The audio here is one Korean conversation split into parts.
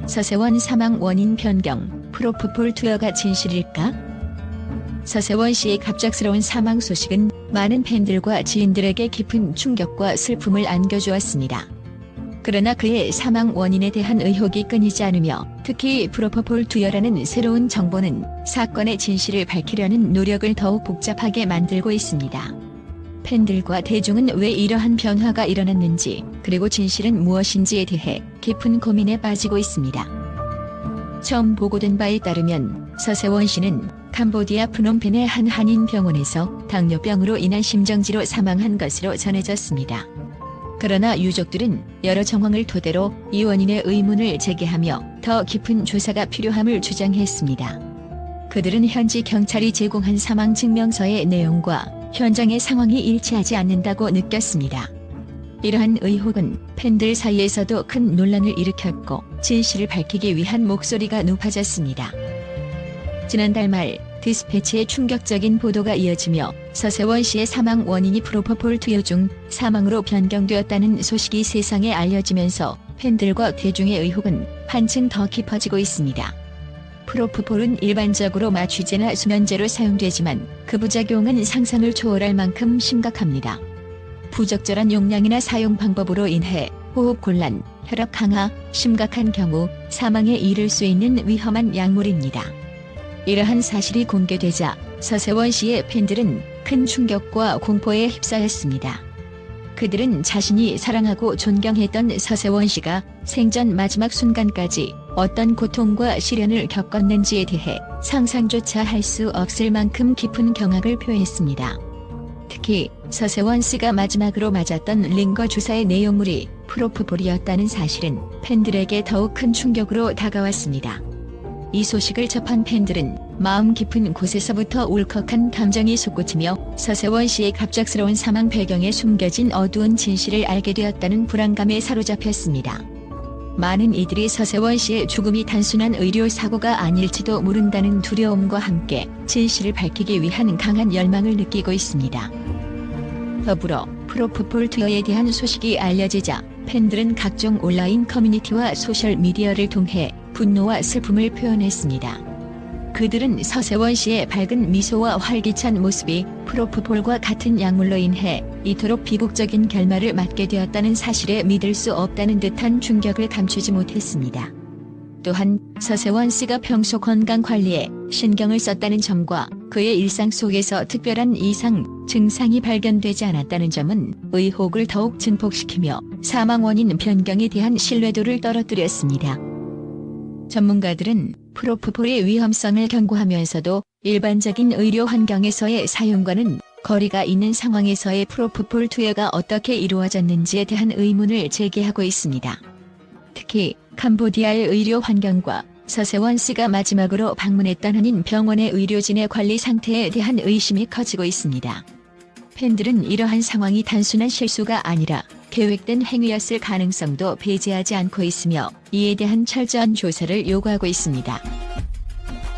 서세원 사망 원인 변경, 프로포폴 투여가 진실일까? 서세원 씨의 갑작스러운 사망 소식은 많은 팬들과 지인들에게 깊은 충격과 슬픔을 안겨주었습니다. 그러나 그의 사망 원인에 대한 의혹이 끊이지 않으며 특히 프로포폴 투여라는 새로운 정보는 사건의 진실을 밝히려는 노력을 더욱 복잡하게 만들고 있습니다. 팬들과 대중은 왜 이러한 변화가 일어났는지, 그리고 진실은 무엇인지에 대해 깊은 고민에 빠지고 있습니다. 처음 보고된 바에 따르면 서세원 씨는 캄보디아 프놈펜의 한 한인 병원에서 당뇨병으로 인한 심정지로 사망한 것으로 전해졌습니다. 그러나 유족들은 여러 정황을 토대로 이 원인의 의문을 제기하며 더 깊은 조사가 필요함을 주장했습니다. 그들은 현지 경찰이 제공한 사망 증명서의 내용과 현장의 상황이 일치하지 않는다고 느꼈습니다. 이러한 의혹은 팬들 사이에서도 큰 논란을 일으켰고 진실을 밝히기 위한 목소리가 높아졌습니다. 지난달 말 디스패치의 충격적인 보도가 이어지며 서세원 씨의 사망 원인이 프로포폴 투여 중 사망으로 변경되었다는 소식이 세상에 알려지면서 팬들과 대중의 의혹은 한층 더 깊어지고 있습니다. 프로포폴은 일반적으로 마취제나 수면제로 사용되지만 그 부작용은 상상을 초월할 만큼 심각합니다. 부적절한 용량이나 사용 방법으로 인해 호흡 곤란, 혈압 강화, 심각한 경우 사망에 이를 수 있는 위험한 약물입니다. 이러한 사실이 공개되자 서세원 씨의 팬들은 큰 충격과 공포에 휩싸였습니다. 그들은 자신이 사랑하고 존경했던 서세원 씨가 생전 마지막 순간까지 어떤 고통과 시련을 겪었는지에 대해 상상조차 할 수 없을 만큼 깊은 경악을 표했습니다. 특히 서세원 씨가 마지막으로 맞았던 링거 주사의 내용물이 프로포폴이었다는 사실은 팬들에게 더욱 큰 충격으로 다가왔습니다. 이 소식을 접한 팬들은 마음 깊은 곳에서부터 울컥한 감정이 솟구치며 서세원 씨의 갑작스러운 사망 배경에 숨겨진 어두운 진실을 알게 되었다는 불안감에 사로잡혔습니다. 많은 이들이 서세원 씨의 죽음이 단순한 의료 사고가 아닐지도 모른다는 두려움과 함께 진실을 밝히기 위한 강한 열망을 느끼고 있습니다. 더불어 프로포폴 투여에 대한 소식이 알려지자 팬들은 각종 온라인 커뮤니티와 소셜미디어를 통해 분노와 슬픔을 표현했습니다. 그들은 서세원 씨의 밝은 미소와 활기찬 모습이 프로포폴과 같은 약물로 인해 이토록 비극적인 결말을 맞게 되었다는 사실에 믿을 수 없다는 듯한 충격을 감추지 못했습니다. 또한 서세원 씨가 평소 건강 관리에 신경을 썼다는 점과 그의 일상 속에서 특별한 이상 증상이 발견되지 않았다는 점은 의혹을 더욱 증폭시키며 사망 원인 변경에 대한 신뢰도를 떨어뜨렸습니다. 전문가들은 프로포폴의 위험성을 경고하면서도 일반적인 의료 환경에서의 사용과는 거리가 있는 상황에서의 프로포폴 투여가 어떻게 이루어졌는지에 대한 의문을 제기하고 있습니다. 특히 캄보디아의 의료 환경과 서세원 씨가 마지막으로 방문했던 한인 병원의 의료진의 관리 상태에 대한 의심이 커지고 있습니다. 팬들은 이러한 상황이 단순한 실수가 아니라 계획된 행위였을 가능성도 배제하지 않고 있으며 이에 대한 철저한 조사를 요구하고 있습니다.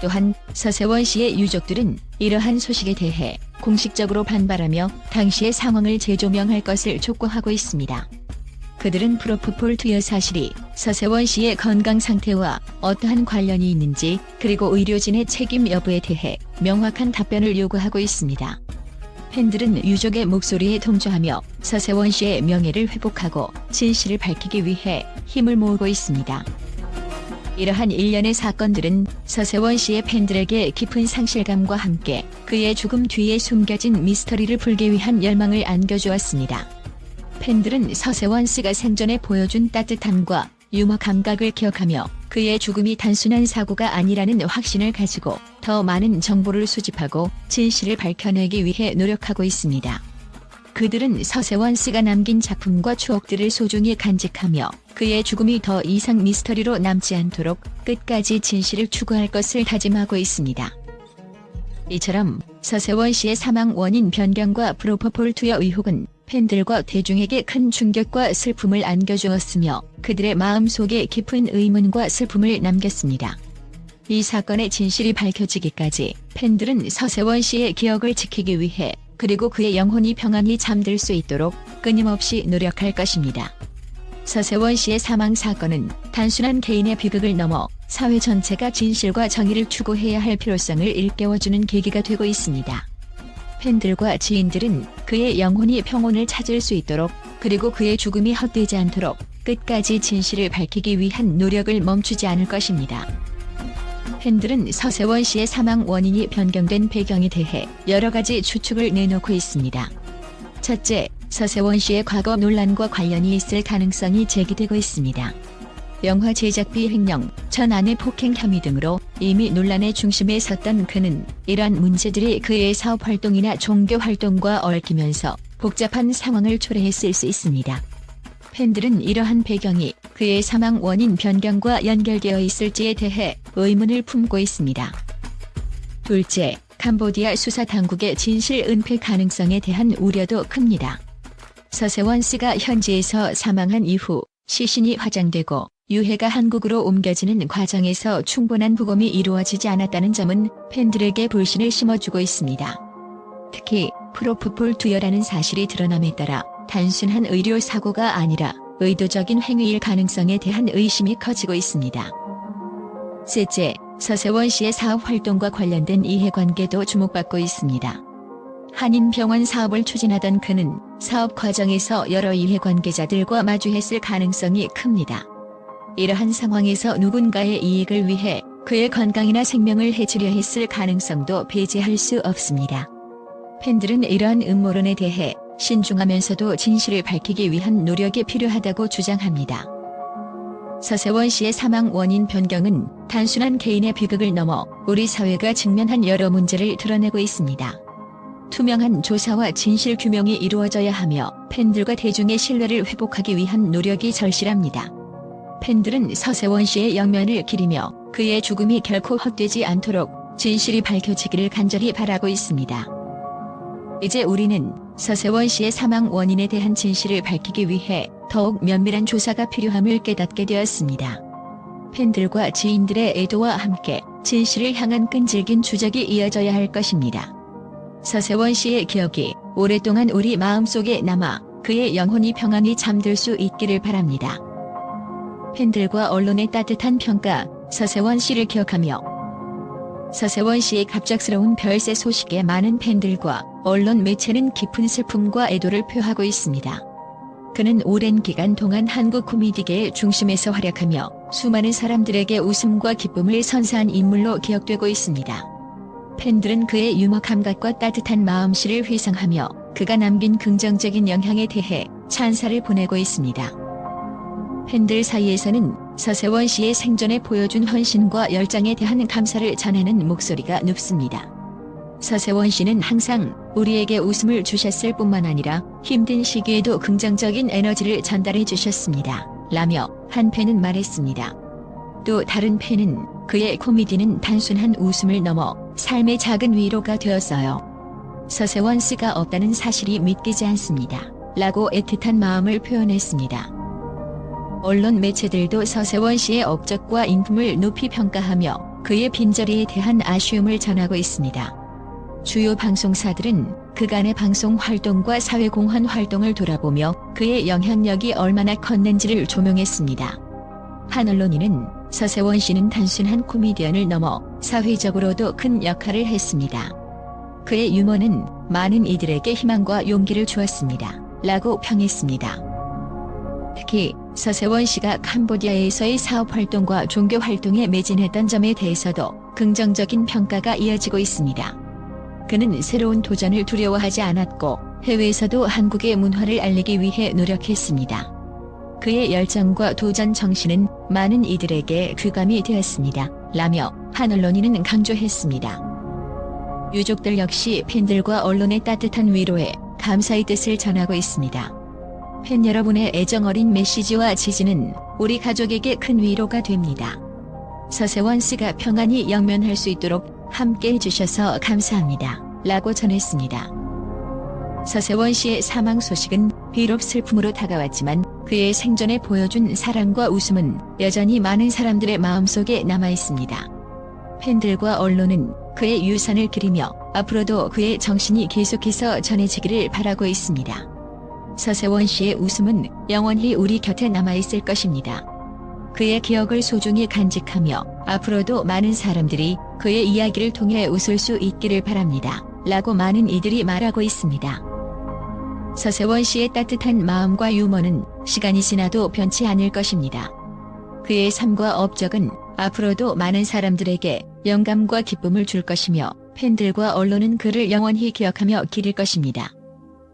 또한 서세원 씨의 유족들은 이러한 소식에 대해 공식적으로 반발하며 당시의 상황을 재조명할 것을 촉구하고 있습니다. 그들은 프로포폴 투여 사실이 서세원 씨의 건강 상태와 어떠한 관련이 있는지, 그리고 의료진의 책임 여부에 대해 명확한 답변을 요구하고 있습니다. 팬들은 유족의 목소리에 동조하며 서세원 씨의 명예를 회복하고 진실을 밝히기 위해 힘을 모으고 있습니다. 이러한 일련의 사건들은 서세원 씨의 팬들에게 깊은 상실감과 함께 그의 죽음 뒤에 숨겨진 미스터리를 풀기 위한 열망을 안겨주었습니다. 팬들은 서세원 씨가 생전에 보여준 따뜻함과 유머 감각을 기억하며 그의 죽음이 단순한 사고가 아니라는 확신을 가지고 더 많은 정보를 수집하고 진실을 밝혀내기 위해 노력하고 있습니다. 그들은 서세원 씨가 남긴 작품과 추억들을 소중히 간직하며 그의 죽음이 더 이상 미스터리로 남지 않도록 끝까지 진실을 추구할 것을 다짐하고 있습니다. 이처럼 서세원 씨의 사망 원인 변경과 프로포폴 투여 의혹은 팬들과 대중에게 큰 충격과 슬픔을 안겨주었으며 그들의 마음속에 깊은 의문과 슬픔을 남겼습니다. 이 사건의 진실이 밝혀지기까지 팬들은 서세원 씨의 기억을 지키기 위해, 그리고 그의 영혼이 평안히 잠들 수 있도록 끊임없이 노력할 것입니다. 서세원 씨의 사망 사건은 단순한 개인의 비극을 넘어 사회 전체가 진실과 정의를 추구해야 할 필요성을 일깨워주는 계기가 되고 있습니다. 팬들과 지인들은 그의 영혼이 평온을 찾을 수 있도록, 그리고 그의 죽음이 헛되지 않도록 끝까지 진실을 밝히기 위한 노력을 멈추지 않을 것입니다. 팬들은 서세원 씨의 사망 원인이 변경된 배경에 대해 여러 가지 추측을 내놓고 있습니다. 첫째, 서세원 씨의 과거 논란과 관련이 있을 가능성이 제기되고 있습니다. 영화 제작비 횡령, 전 아내 폭행 혐의 등으로 이미 논란의 중심에 섰던 그는 이러한 문제들이 그의 사업 활동이나 종교 활동과 얽히면서 복잡한 상황을 초래했을 수 있습니다. 팬들은 이러한 배경이 그의 사망 원인 변경과 연결되어 있을지에 대해 의문을 품고 있습니다. 둘째, 캄보디아 수사 당국의 진실 은폐 가능성에 대한 우려도 큽니다. 서세원 씨가 현지에서 사망한 이후 시신이 화장되고 유해가 한국으로 옮겨지는 과정에서 충분한 부검이 이루어지지 않았다는 점은 팬들에게 불신을 심어주고 있습니다. 특히 프로포폴 투여라는 사실이 드러남에 따라 단순한 의료 사고가 아니라 의도적인 행위일 가능성에 대한 의심이 커지고 있습니다. 셋째, 서세원 씨의 사업 활동과 관련된 이해관계도 주목받고 있습니다. 한인병원 사업을 추진하던 그는 사업 과정에서 여러 이해관계자들과 마주했을 가능성이 큽니다. 이러한 상황에서 누군가의 이익을 위해 그의 건강이나 생명을 해치려 했을 가능성도 배제할 수 없습니다. 팬들은 이러한 음모론에 대해 신중하면서도 진실을 밝히기 위한 노력이 필요하다고 주장합니다. 서세원 씨의 사망 원인 변경은 단순한 개인의 비극을 넘어 우리 사회가 직면한 여러 문제를 드러내고 있습니다. 투명한 조사와 진실 규명이 이루어져야 하며 팬들과 대중의 신뢰를 회복하기 위한 노력이 절실합니다. 팬들은 서세원 씨의 영면을 기리며 그의 죽음이 결코 헛되지 않도록 진실이 밝혀지기를 간절히 바라고 있습니다. 이제 우리는 서세원 씨의 사망 원인에 대한 진실을 밝히기 위해 더욱 면밀한 조사가 필요함을 깨닫게 되었습니다. 팬들과 지인들의 애도와 함께 진실을 향한 끈질긴 추적이 이어져야 할 것입니다. 서세원 씨의 기억이 오랫동안 우리 마음속에 남아 그의 영혼이 평안히 잠들 수 있기를 바랍니다. 팬들과 언론의 따뜻한 평가, 서세원 씨를 기억하며. 서세원 씨의 갑작스러운 별세 소식에 많은 팬들과 언론 매체는 깊은 슬픔과 애도를 표하고 있습니다. 그는 오랜 기간 동안 한국 코미디계의 중심에서 활약하며 수많은 사람들에게 웃음과 기쁨을 선사한 인물로 기억되고 있습니다. 팬들은 그의 유머 감각과 따뜻한 마음씨를 회상하며 그가 남긴 긍정적인 영향에 대해 찬사를 보내고 있습니다. 팬들 사이에서는 서세원 씨의 생전에 보여준 헌신과 열정에 대한 감사를 전하는 목소리가 높습니다. 서세원 씨는 항상 우리에게 웃음을 주셨을 뿐만 아니라 힘든 시기에도 긍정적인 에너지를 전달해 주셨습니다. 라며 한 팬은 말했습니다. 또 다른 팬은 그의 코미디는 단순한 웃음을 넘어 삶의 작은 위로가 되었어요. 서세원 씨가 없다는 사실이 믿기지 않습니다. 라고 애틋한 마음을 표현했습니다. 언론 매체들도 서세원 씨의 업적과 인품을 높이 평가하며 그의 빈자리에 대한 아쉬움을 전하고 있습니다. 주요 방송사들은 그간의 방송 활동과 사회공헌 활동을 돌아보며 그의 영향력이 얼마나 컸는지를 조명했습니다. 한 언론인은 서세원 씨는 단순한 코미디언을 넘어 사회적으로도 큰 역할을 했습니다. 그의 유머는 많은 이들에게 희망과 용기를 주었습니다. 라고 평했습니다. 특히 서세원 씨가 캄보디아에서의 사업 활동과 종교 활동에 매진했던 점에 대해서도 긍정적인 평가가 이어지고 있습니다. 그는 새로운 도전을 두려워하지 않았고 해외에서도 한국의 문화를 알리기 위해 노력했습니다. 그의 열정과 도전 정신은 많은 이들에게 귀감이 되었습니다. 라며 한 언론인은 강조했습니다. 유족들 역시 팬들과 언론의 따뜻한 위로에 감사의 뜻을 전하고 있습니다. 팬 여러분의 애정어린 메시지와 지지는 우리 가족에게 큰 위로가 됩니다. 서세원 씨가 평안히 영면할 수 있도록 함께 해주셔서 감사합니다. 라고 전했습니다. 서세원 씨의 사망 소식은 비록 슬픔으로 다가왔지만 그의 생전에 보여준 사랑과 웃음은 여전히 많은 사람들의 마음속에 남아있습니다. 팬들과 언론은 그의 유산을 기리며 앞으로도 그의 정신이 계속해서 전해지기를 바라고 있습니다. 서세원 씨의 웃음은 영원히 우리 곁에 남아있을 것입니다. 그의 기억을 소중히 간직하며 앞으로도 많은 사람들이 그의 이야기를 통해 웃을 수 있기를 바랍니다. 라고 많은 이들이 말하고 있습니다. 서세원 씨의 따뜻한 마음과 유머는 시간이 지나도 변치 않을 것입니다. 그의 삶과 업적은 앞으로도 많은 사람들에게 영감과 기쁨을 줄 것이며 팬들과 언론은 그를 영원히 기억하며 기릴 것입니다.